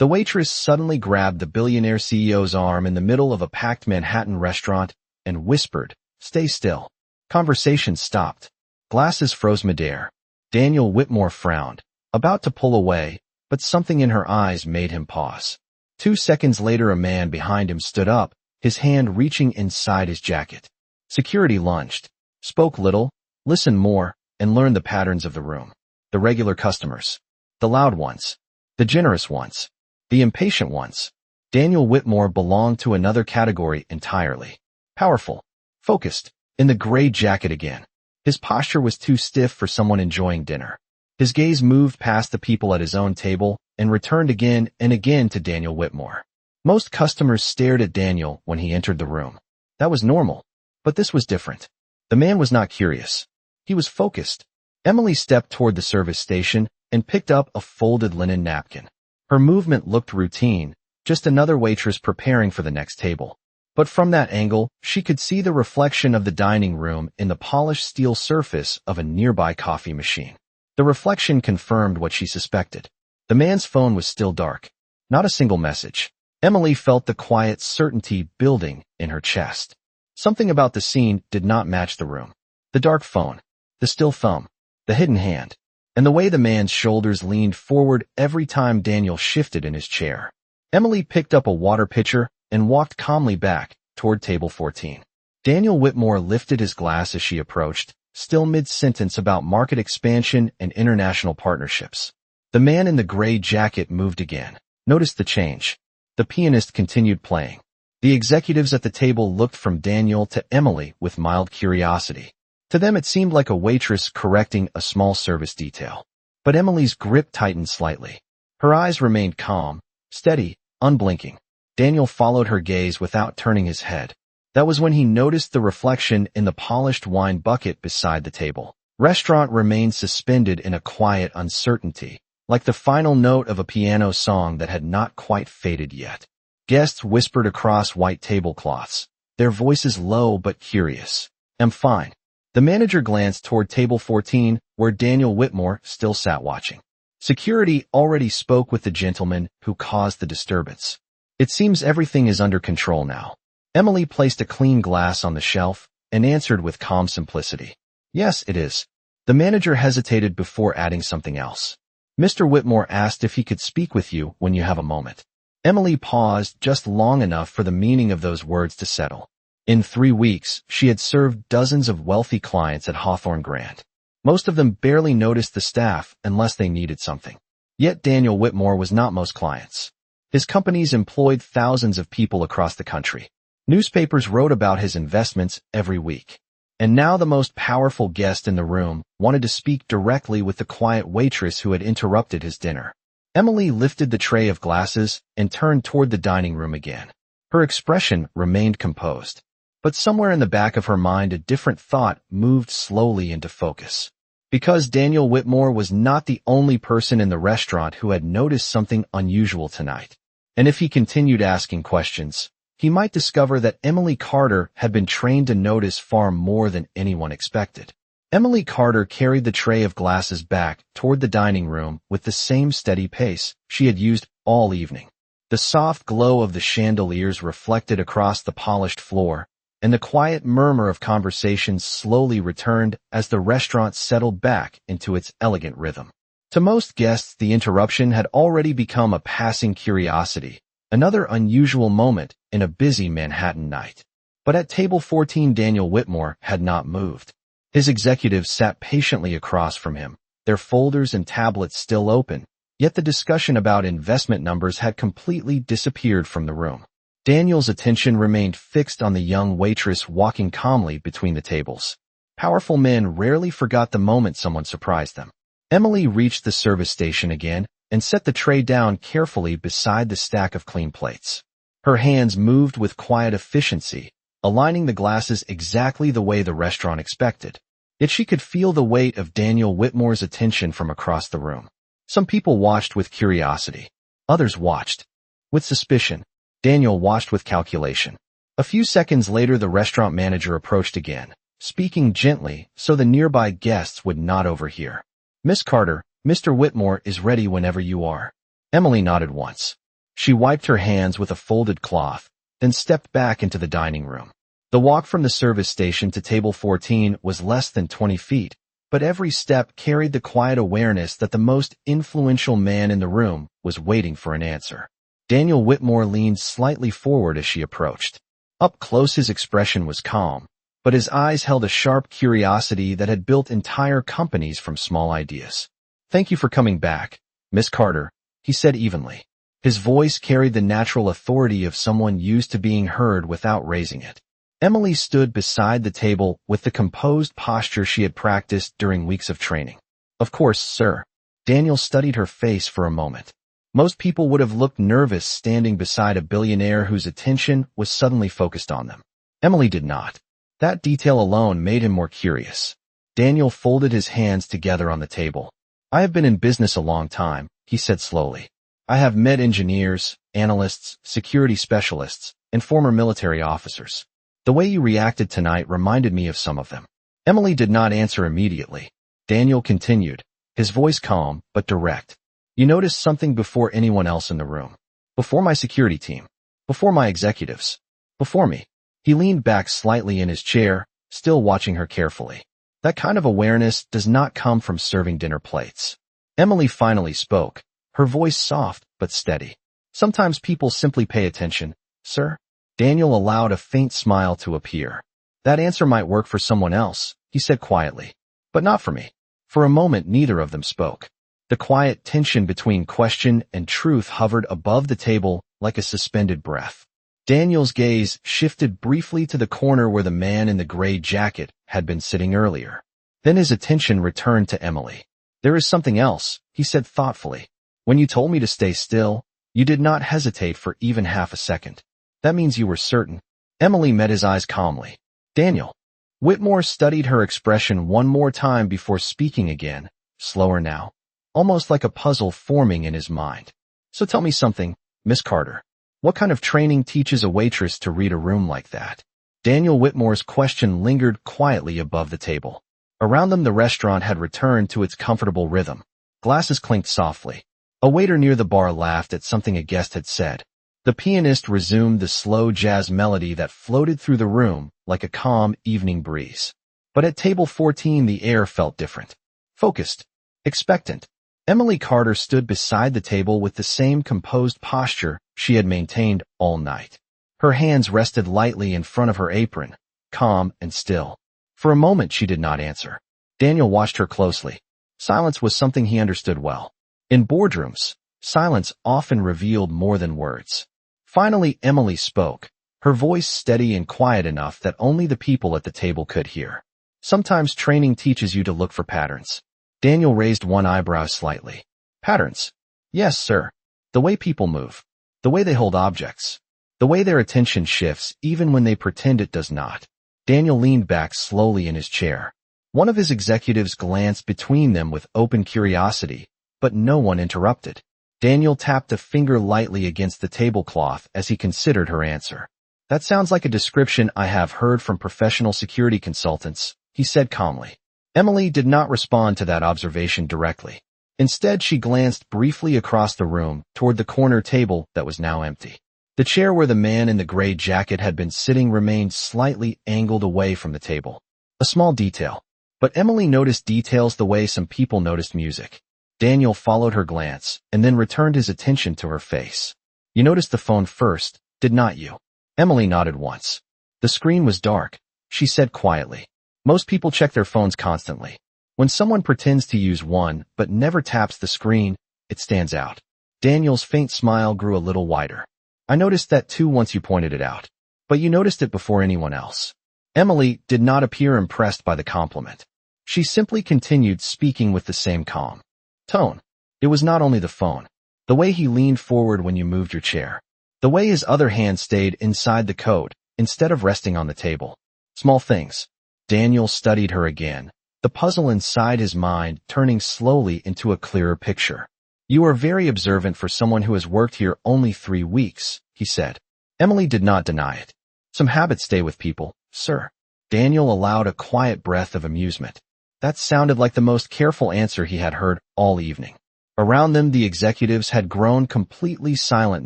The waitress suddenly grabbed the billionaire CEO's arm in the middle of a packed Manhattan restaurant and whispered, "Stay still." Conversation stopped. Glasses froze midair. Daniel Whitmore frowned, about to pull away, but something in her eyes made him pause. 2 seconds later, a man behind him stood up, his hand reaching inside his jacket. Security lunged, spoke little, listened more, and learned the patterns of the room. The regular customers. The loud ones. The generous ones. The impatient ones. Daniel Whitmore belonged to another category entirely. Powerful. Focused. In the gray jacket again. His posture was too stiff for someone enjoying dinner. His gaze moved past the people at his own table and returned again and again to Daniel Whitmore. Most customers stared at Daniel when he entered the room. That was normal. But this was different. The man was not curious. He was focused. Emily stepped toward the service station and picked up a folded linen napkin. Her movement looked routine, just another waitress preparing for the next table. But from that angle, she could see the reflection of the dining room in the polished steel surface of a nearby coffee machine. The reflection confirmed what she suspected. The man's phone was still dark. Not a single message. Emily felt the quiet certainty building in her chest. Something about the scene did not match the room. The dark phone, the still thumb, the hidden hand, and the way the man's shoulders leaned forward every time Daniel shifted in his chair. Emily picked up a water pitcher and walked calmly back toward table 14. Daniel Whitmore lifted his glass as she approached, still mid-sentence about market expansion and international partnerships. The man in the gray jacket moved again. Noticed the change. The pianist continued playing. The executives at the table looked from Daniel to Emily with mild curiosity. To them it seemed like a waitress correcting a small service detail. But Emily's grip tightened slightly. Her eyes remained calm, steady, unblinking. Daniel followed her gaze without turning his head. That was when he noticed the reflection in the polished wine bucket beside the table. Restaurant remained suspended in a quiet uncertainty, like the final note of a piano song that had not quite faded yet. Guests whispered across white tablecloths, their voices low but curious. "I'm fine." The manager glanced toward table 14, where Daniel Whitmore still sat watching. Security already spoke with the gentleman who caused the disturbance. "It seems everything is under control now." Emily placed a clean glass on the shelf and answered with calm simplicity. "Yes, it is." The manager hesitated before adding something else. "Mr. Whitmore asked if he could speak with you when you have a moment." Emily paused just long enough for the meaning of those words to settle. In 3 weeks, she had served dozens of wealthy clients at Hawthorne Grand. Most of them barely noticed the staff unless they needed something. Yet Daniel Whitmore was not most clients. His companies employed thousands of people across the country. Newspapers wrote about his investments every week. And now the most powerful guest in the room wanted to speak directly with the quiet waitress who had interrupted his dinner. Emily lifted the tray of glasses and turned toward the dining room again. Her expression remained composed. But somewhere in the back of her mind a different thought moved slowly into focus. Because Daniel Whitmore was not the only person in the restaurant who had noticed something unusual tonight. And if he continued asking questions, he might discover that Emily Carter had been trained to notice far more than anyone expected. Emily Carter carried the tray of glasses back toward the dining room with the same steady pace she had used all evening. The soft glow of the chandeliers reflected across the polished floor, and the quiet murmur of conversations slowly returned as the restaurant settled back into its elegant rhythm. To most guests, the interruption had already become a passing curiosity, another unusual moment in a busy Manhattan night. But at table 14, Daniel Whitmore had not moved. His executives sat patiently across from him, their folders and tablets still open, yet the discussion about investment numbers had completely disappeared from the room. Daniel's attention remained fixed on the young waitress walking calmly between the tables. Powerful men rarely forgot the moment someone surprised them. Emily reached the service station again and set the tray down carefully beside the stack of clean plates. Her hands moved with quiet efficiency, aligning the glasses exactly the way the restaurant expected. Yet she could feel the weight of Daniel Whitmore's attention from across the room. Some people watched with curiosity. Others watched with suspicion. Daniel watched with calculation. A few seconds later, the restaurant manager approached again, speaking gently so the nearby guests would not overhear. "Miss Carter, Mr. Whitmore is ready whenever you are." Emily nodded once. She wiped her hands with a folded cloth, then stepped back into the dining room. The walk from the service station to table 14 was less than 20 feet, but every step carried the quiet awareness that the most influential man in the room was waiting for an answer. Daniel Whitmore leaned slightly forward as she approached. Up close his expression was calm, but his eyes held a sharp curiosity that had built entire companies from small ideas. "Thank you for coming back, Miss Carter," he said evenly. His voice carried the natural authority of someone used to being heard without raising it. Emily stood beside the table with the composed posture she had practiced during weeks of training. "Of course, sir." Daniel studied her face for a moment. Most people would have looked nervous standing beside a billionaire whose attention was suddenly focused on them. Emily did not. That detail alone made him more curious. Daniel folded his hands together on the table. "I have been in business a long time," he said slowly. "I have met engineers, analysts, security specialists, and former military officers. The way you reacted tonight reminded me of some of them." Emily did not answer immediately. Daniel continued, his voice calm but direct. "You noticed something before anyone else in the room. Before my security team. Before my executives. Before me." He leaned back slightly in his chair, still watching her carefully. "That kind of awareness does not come from serving dinner plates." Emily finally spoke, her voice soft but steady. "Sometimes people simply pay attention, sir." Daniel allowed a faint smile to appear. "That answer might work for someone else," he said quietly, "but not for me." For a moment neither of them spoke. The quiet tension between question and truth hovered above the table like a suspended breath. Daniel's gaze shifted briefly to the corner where the man in the gray jacket had been sitting earlier. Then his attention returned to Emily. "There is something else," he said thoughtfully. "When you told me to stay still, you did not hesitate for even half a second. That means you were certain." Emily met his eyes calmly. "Daniel." Whitmore studied her expression one more time before speaking again, slower now, almost like a puzzle forming in his mind. "So tell me something, Miss Carter. What kind of training teaches a waitress to read a room like that?" Daniel Whitmore's question lingered quietly above the table. Around them the restaurant had returned to its comfortable rhythm. Glasses clinked softly. A waiter near the bar laughed at something a guest had said. The pianist resumed the slow jazz melody that floated through the room like a calm evening breeze. But at table 14 the air felt different. Focused. Expectant. Emily Carter stood beside the table with the same composed posture she had maintained all night. Her hands rested lightly in front of her apron, calm and still. For a moment she did not answer. Daniel watched her closely. Silence was something he understood well. In boardrooms, silence often revealed more than words. Finally Emily spoke, her voice steady and quiet enough that only the people at the table could hear. "Sometimes training teaches you to look for patterns." Daniel raised one eyebrow slightly. "Patterns?" "Yes, sir. The way people move. The way they hold objects. The way their attention shifts even when they pretend it does not." Daniel leaned back slowly in his chair. One of his executives glanced between them with open curiosity, but no one interrupted. Daniel tapped a finger lightly against the tablecloth as he considered her answer. "That sounds like a description I have heard from professional security consultants," he said calmly. Emily did not respond to that observation directly. Instead, she glanced briefly across the room toward the corner table that was now empty. The chair where the man in the gray jacket had been sitting remained slightly angled away from the table. A small detail. But Emily noticed details the way some people noticed music. Daniel followed her glance and then returned his attention to her face. "You noticed the phone first, did not you?" Emily nodded once. "The screen was dark," she said quietly. "Most people check their phones constantly. When someone pretends to use one but never taps the screen, it stands out." Daniel's faint smile grew a little wider. "I noticed that too once you pointed it out. But you noticed it before anyone else." Emily did not appear impressed by the compliment. She simply continued speaking with the same calm tone. "It was not only the phone. The way he leaned forward when you moved your chair. The way his other hand stayed inside the coat instead of resting on the table. Small things." Daniel studied her again, the puzzle inside his mind turning slowly into a clearer picture. "You are very observant for someone who has worked here only 3 weeks, he said. Emily did not deny it. "Some habits stay with people, sir." Daniel allowed a quiet breath of amusement. That sounded like the most careful answer he had heard all evening. Around them, the executives had grown completely silent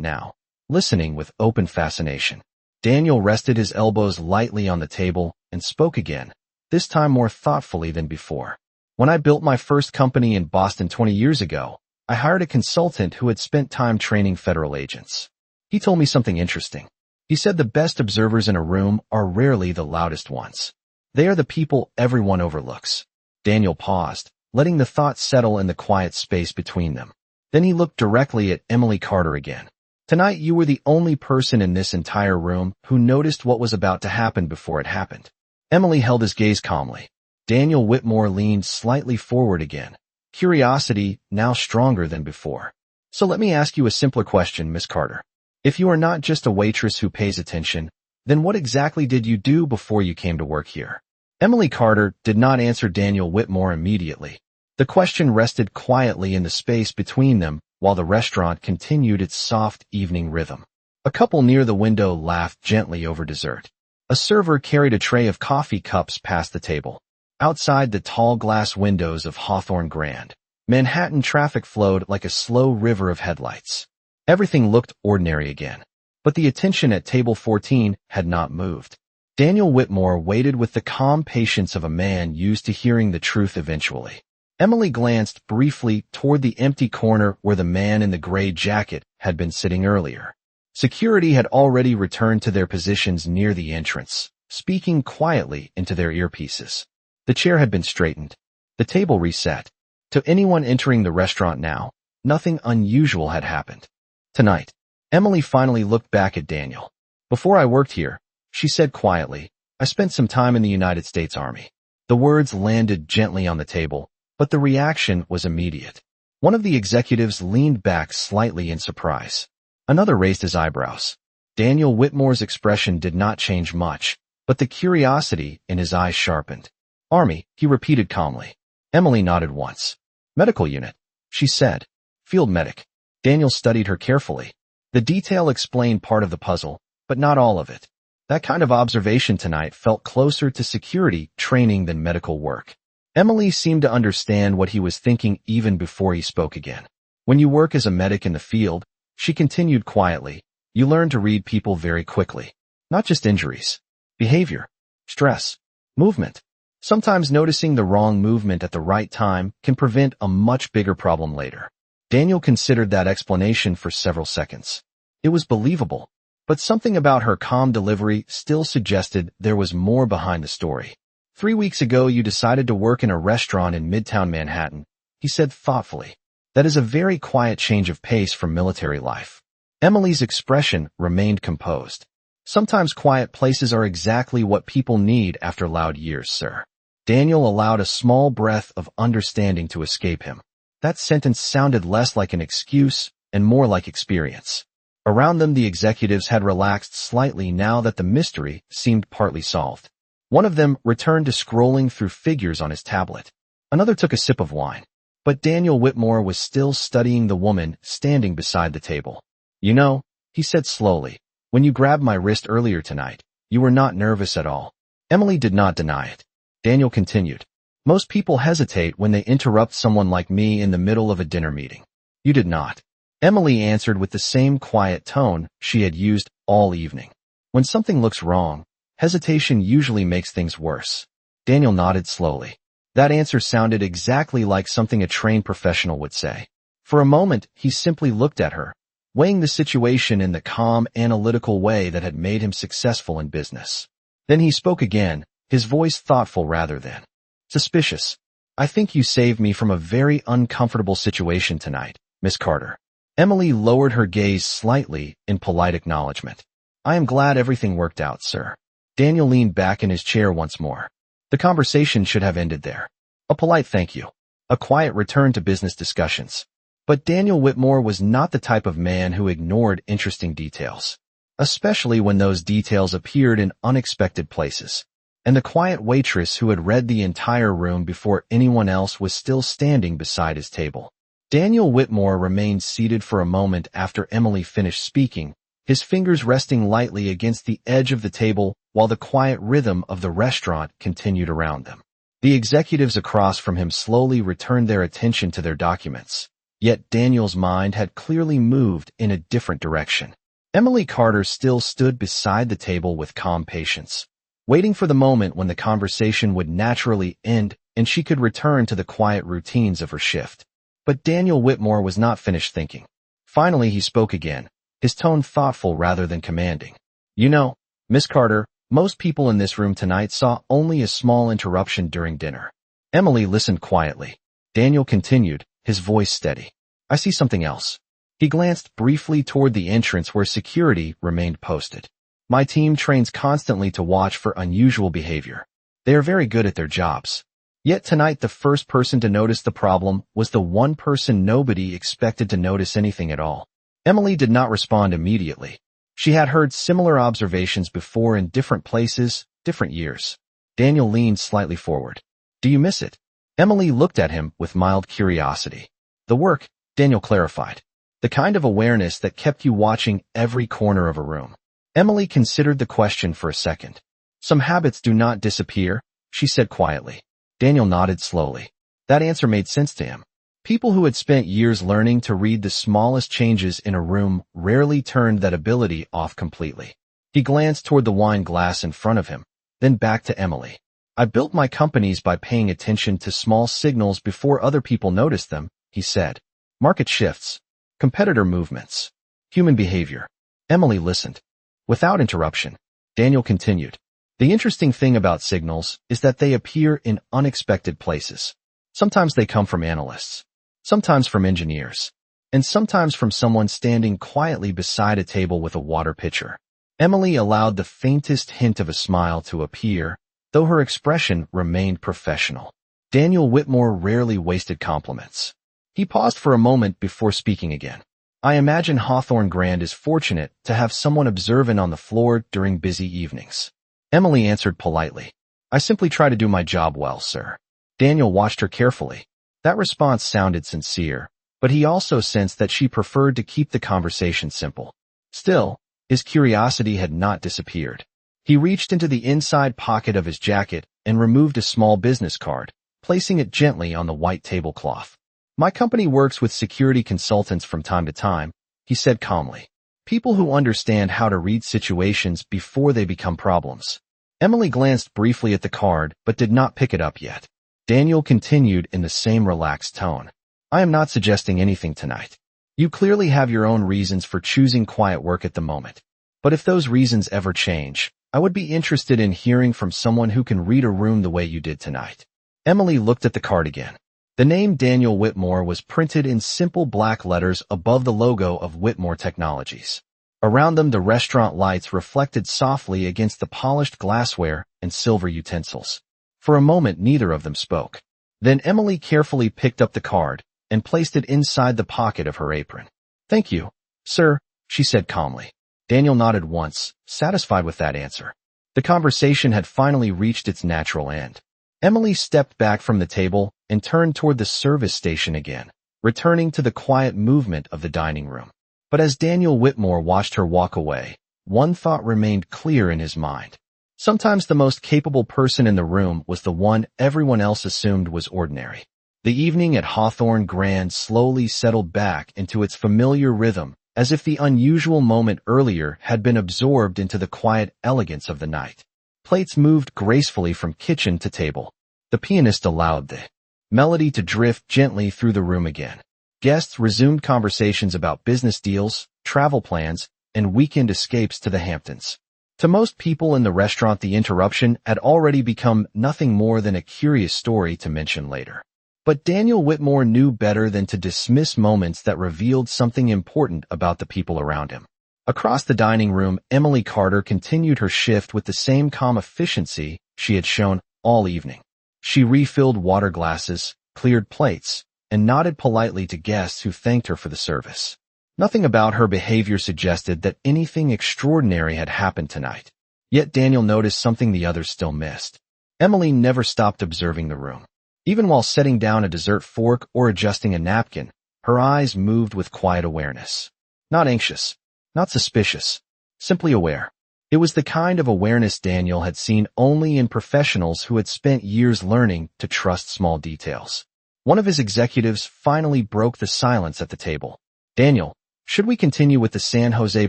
now, listening with open fascination. Daniel rested his elbows lightly on the table and spoke again, this time more thoughtfully than before. When I built my first company in Boston 20 years ago, I hired a consultant who had spent time training federal agents. He told me something interesting. He said the best observers in a room are rarely the loudest ones. They are the people everyone overlooks. Daniel paused, letting the thought settle in the quiet space between them. Then he looked directly at Emily Carter again. Tonight you were the only person in this entire room who noticed what was about to happen before it happened. Emily held his gaze calmly. Daniel Whitmore leaned slightly forward again, curiosity now stronger than before. So let me ask you a simpler question, Miss Carter. If you are not just a waitress who pays attention, then what exactly did you do before you came to work here? Emily Carter did not answer Daniel Whitmore immediately. The question rested quietly in the space between them while the restaurant continued its soft evening rhythm. A couple near the window laughed gently over dessert. A server carried a tray of coffee cups past the table. Outside the tall glass windows of Hawthorne Grand, Manhattan traffic flowed like a slow river of headlights. Everything looked ordinary again, but the attention at table 14 had not moved. Daniel Whitmore waited with the calm patience of a man used to hearing the truth eventually. Emily glanced briefly toward the empty corner where the man in the gray jacket had been sitting earlier. Security had already returned to their positions near the entrance, speaking quietly into their earpieces. The chair had been straightened, the table reset. To anyone entering the restaurant now, nothing unusual had happened. Tonight, Emily finally looked back at Daniel. Before I worked here, she said quietly, I spent some time in the United States Army. The words landed gently on the table, but the reaction was immediate. One of the executives leaned back slightly in surprise. Another raised his eyebrows. Daniel Whitmore's expression did not change much, but the curiosity in his eyes sharpened. Army, he repeated calmly. Emily nodded once. Medical unit, she said. Field medic. Daniel studied her carefully. The detail explained part of the puzzle, but not all of it. That kind of observation tonight felt closer to security training than medical work. Emily seemed to understand what he was thinking even before he spoke again. When you work as a medic in the field, she continued quietly, you learn to read people very quickly. Not just injuries. Behavior. Stress. Movement. Sometimes noticing the wrong movement at the right time can prevent a much bigger problem later. Daniel considered that explanation for several seconds. It was believable, but something about her calm delivery still suggested there was more behind the story. 3 weeks ago you decided to work in a restaurant in Midtown Manhattan, he said thoughtfully. That is a very quiet change of pace from military life. Emily's expression remained composed. Sometimes quiet places are exactly what people need after loud years, sir. Daniel allowed a small breath of understanding to escape him. That sentence sounded less like an excuse and more like experience. Around them, the executives had relaxed slightly now that the mystery seemed partly solved. One of them returned to scrolling through figures on his tablet. Another took a sip of wine. But Daniel Whitmore was still studying the woman standing beside the table. You know, he said slowly, when you grabbed my wrist earlier tonight, you were not nervous at all. Emily did not deny it. Daniel continued. Most people hesitate when they interrupt someone like me in the middle of a dinner meeting. You did not. Emily answered with the same quiet tone she had used all evening. When something looks wrong, hesitation usually makes things worse. Daniel nodded slowly. That answer sounded exactly like something a trained professional would say. For a moment, he simply looked at her, weighing the situation in the calm, analytical way that had made him successful in business. Then he spoke again, his voice thoughtful rather than suspicious. I think you saved me from a very uncomfortable situation tonight, Miss Carter. Emily lowered her gaze slightly in polite acknowledgement. I am glad everything worked out, sir. Daniel leaned back in his chair once more. The conversation should have ended there. A polite thank you. A quiet return to business discussions. But Daniel Whitmore was not the type of man who ignored interesting details, especially when those details appeared in unexpected places. And the quiet waitress who had read the entire room before anyone else was still standing beside his table. Daniel Whitmore remained seated for a moment after Emily finished speaking, his fingers resting lightly against the edge of the table while the quiet rhythm of the restaurant continued around them. The executives across from him slowly returned their attention to their documents. Yet Daniel's mind had clearly moved in a different direction. Emily Carter still stood beside the table with calm patience, waiting for the moment when the conversation would naturally end and she could return to the quiet routines of her shift. But Daniel Whitmore was not finished thinking. Finally, he spoke again, his tone thoughtful rather than commanding. You know, Miss Carter, most people in this room tonight saw only a small interruption during dinner. Emily listened quietly. Daniel continued, his voice steady. I see something else. He glanced briefly toward the entrance where security remained posted. My team trains constantly to watch for unusual behavior. They are very good at their jobs. Yet tonight the first person to notice the problem was the one person nobody expected to notice anything at all. Emily did not respond immediately. She had heard similar observations before in different places, different years. Daniel leaned slightly forward. Do you miss it? Emily looked at him with mild curiosity. The work, Daniel clarified. The kind of awareness that kept you watching every corner of a room. Emily considered the question for a second. Some habits do not disappear, she said quietly. Daniel nodded slowly. That answer made sense to him. People who had spent years learning to read the smallest changes in a room rarely turned that ability off completely. He glanced toward the wine glass in front of him, then back to Emily. I built my companies by paying attention to small signals before other people noticed them, he said. Market shifts. Competitor movements. Human behavior. Emily listened. Without interruption, Daniel continued. The interesting thing about signals is that they appear in unexpected places. Sometimes they come from analysts, sometimes from engineers, and sometimes from someone standing quietly beside a table with a water pitcher. Emily allowed the faintest hint of a smile to appear, though her expression remained professional. Daniel Whitmore rarely wasted compliments. He paused for a moment before speaking again. I imagine Hawthorne Grand is fortunate to have someone observant on the floor during busy evenings. Emily answered politely. I simply try to do my job well, sir. Daniel watched her carefully. That response sounded sincere, but he also sensed that she preferred to keep the conversation simple. Still, his curiosity had not disappeared. He reached into the inside pocket of his jacket and removed a small business card, placing it gently on the white tablecloth. My company works with security consultants from time to time, he said calmly. People who understand how to read situations before they become problems. Emily glanced briefly at the card but did not pick it up yet. Daniel continued in the same relaxed tone. I am not suggesting anything tonight. You clearly have your own reasons for choosing quiet work at the moment. But if those reasons ever change, I would be interested in hearing from someone who can read a room the way you did tonight. Emily looked at the card again. The name Daniel Whitmore was printed in simple black letters above the logo of Whitmore Technologies. Around them, the restaurant lights reflected softly against the polished glassware and silver utensils. For a moment, neither of them spoke. Then Emily carefully picked up the card and placed it inside the pocket of her apron. Thank you, sir, she said calmly. Daniel nodded once, satisfied with that answer. The conversation had finally reached its natural end. Emily stepped back from the table and turned toward the service station again, returning to the quiet movement of the dining room. But as Daniel Whitmore watched her walk away, one thought remained clear in his mind. Sometimes the most capable person in the room was the one everyone else assumed was ordinary. The evening at Hawthorne Grand slowly settled back into its familiar rhythm, as if the unusual moment earlier had been absorbed into the quiet elegance of the night. Plates moved gracefully from kitchen to table. The pianist allowed the melody to drift gently through the room again. Guests resumed conversations about business deals, travel plans, and weekend escapes to the Hamptons. To most people in the restaurant, the interruption had already become nothing more than a curious story to mention later. But Daniel Whitmore knew better than to dismiss moments that revealed something important about the people around him. Across the dining room, Emily Carter continued her shift with the same calm efficiency she had shown all evening. She refilled water glasses, cleared plates, and nodded politely to guests who thanked her for the service. Nothing about her behavior suggested that anything extraordinary had happened tonight. Yet Daniel noticed something the others still missed. Emily never stopped observing the room. Even while setting down a dessert fork or adjusting a napkin, her eyes moved with quiet awareness. Not anxious, not suspicious, simply aware. It was the kind of awareness Daniel had seen only in professionals who had spent years learning to trust small details. One of his executives finally broke the silence at the table. Daniel, should we continue with the San Jose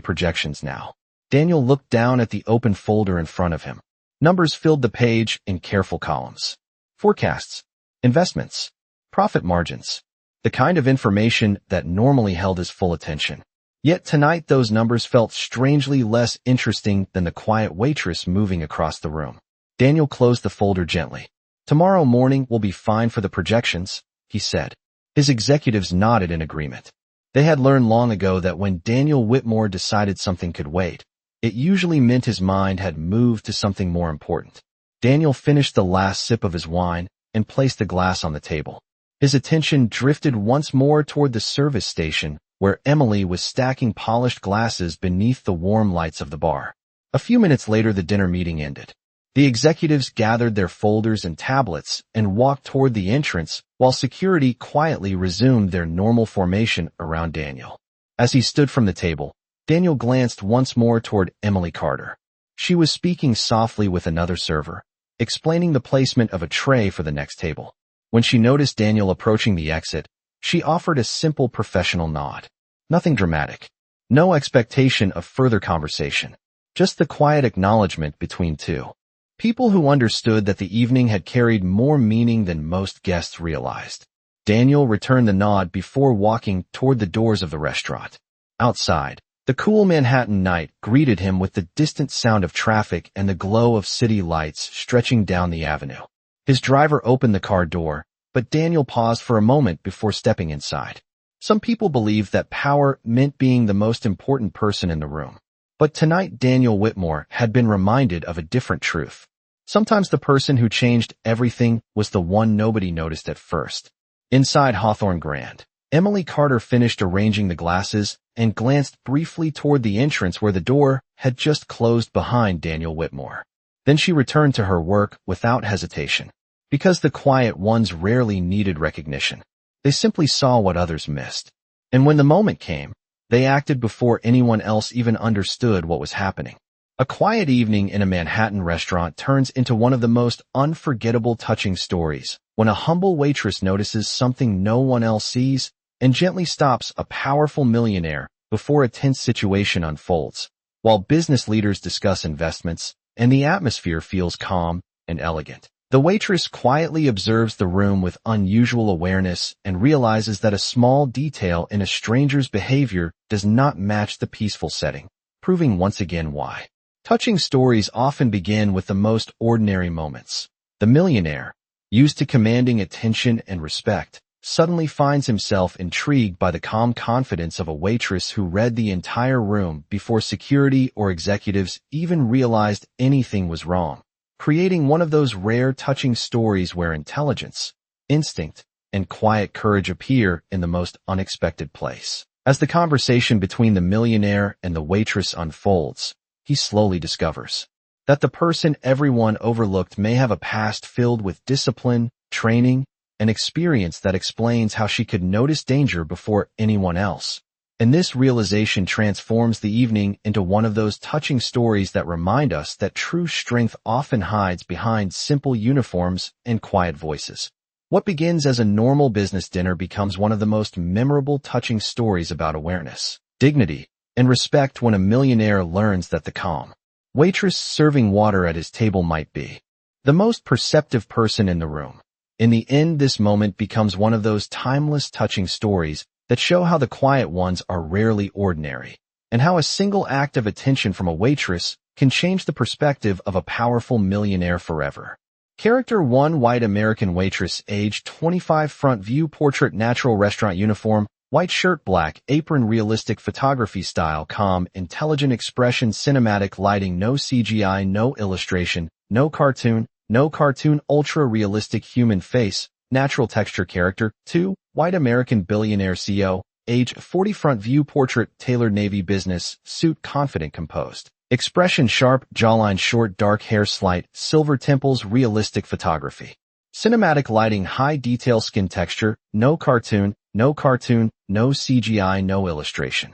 projections now? Daniel looked down at the open folder in front of him. Numbers filled the page in careful columns. Forecasts, investments, profit margins, the kind of information that normally held his full attention. Yet tonight those numbers felt strangely less interesting than the quiet waitress moving across the room. Daniel closed the folder gently. Tomorrow morning will be fine for the projections, he said. His executives nodded in agreement. They had learned long ago that when Daniel Whitmore decided something could wait, it usually meant his mind had moved to something more important. Daniel finished the last sip of his wine and placed the glass on the table. His attention drifted once more toward the service station, where Emily was stacking polished glasses beneath the warm lights of the bar. A few minutes later, the dinner meeting ended. The executives gathered their folders and tablets and walked toward the entrance, while security quietly resumed their normal formation around Daniel. As he stood from the table, Daniel glanced once more toward Emily Carter. She was speaking softly with another server, explaining the placement of a tray for the next table. When she noticed Daniel approaching the exit, she offered a simple professional nod. Nothing dramatic. No expectation of further conversation. Just the quiet acknowledgement between two. People who understood that the evening had carried more meaning than most guests realized. Daniel returned the nod before walking toward the doors of the restaurant. Outside, the cool Manhattan night greeted him with the distant sound of traffic and the glow of city lights stretching down the avenue. His driver opened the car door, but Daniel paused for a moment before stepping inside. Some people believed that power meant being the most important person in the room. But tonight Daniel Whitmore had been reminded of a different truth. Sometimes the person who changed everything was the one nobody noticed at first. Inside Hawthorne Grand, Emily Carter finished arranging the glasses and glanced briefly toward the entrance where the door had just closed behind Daniel Whitmore. Then she returned to her work without hesitation. Because the quiet ones rarely needed recognition. They simply saw what others missed. And when the moment came, they acted before anyone else even understood what was happening. A quiet evening in a Manhattan restaurant turns into one of the most unforgettable touching stories when a humble waitress notices something no one else sees and gently stops a powerful millionaire before a tense situation unfolds, while business leaders discuss investments and the atmosphere feels calm and elegant. The waitress quietly observes the room with unusual awareness and realizes that a small detail in a stranger's behavior does not match the peaceful setting, proving once again why. Touching stories often begin with the most ordinary moments. The millionaire, used to commanding attention and respect, suddenly finds himself intrigued by the calm confidence of a waitress who read the entire room before security or executives even realized anything was wrong, creating one of those rare touching stories where intelligence, instinct, and quiet courage appear in the most unexpected place. As the conversation between the millionaire and the waitress unfolds, he slowly discovers that the person everyone overlooked may have a past filled with discipline, training, and experience that explains how she could notice danger before anyone else. And this realization transforms the evening into one of those touching stories that remind us that true strength often hides behind simple uniforms and quiet voices. What begins as a normal business dinner becomes one of the most memorable touching stories about awareness, dignity, and respect when a millionaire learns that the calm waitress serving water at his table might be the most perceptive person in the room. In the end, this moment becomes one of those timeless touching stories that show how the quiet ones are rarely ordinary, and how a single act of attention from a waitress can change the perspective of a powerful millionaire forever. Character 1: White American waitress, age 25, front view portrait, natural restaurant uniform, white shirt, black apron, realistic photography style, calm, intelligent expression, cinematic lighting, no CGI, no illustration, no cartoon, ultra-realistic human face, natural texture. Character 2: White American billionaire CEO, age 40, front view portrait, tailored navy business suit, confident, composed. Expression sharp, jawline short, dark hair, slight, silver temples, realistic photography. Cinematic lighting, high detail, skin texture, no cartoon, no CGI, no illustration.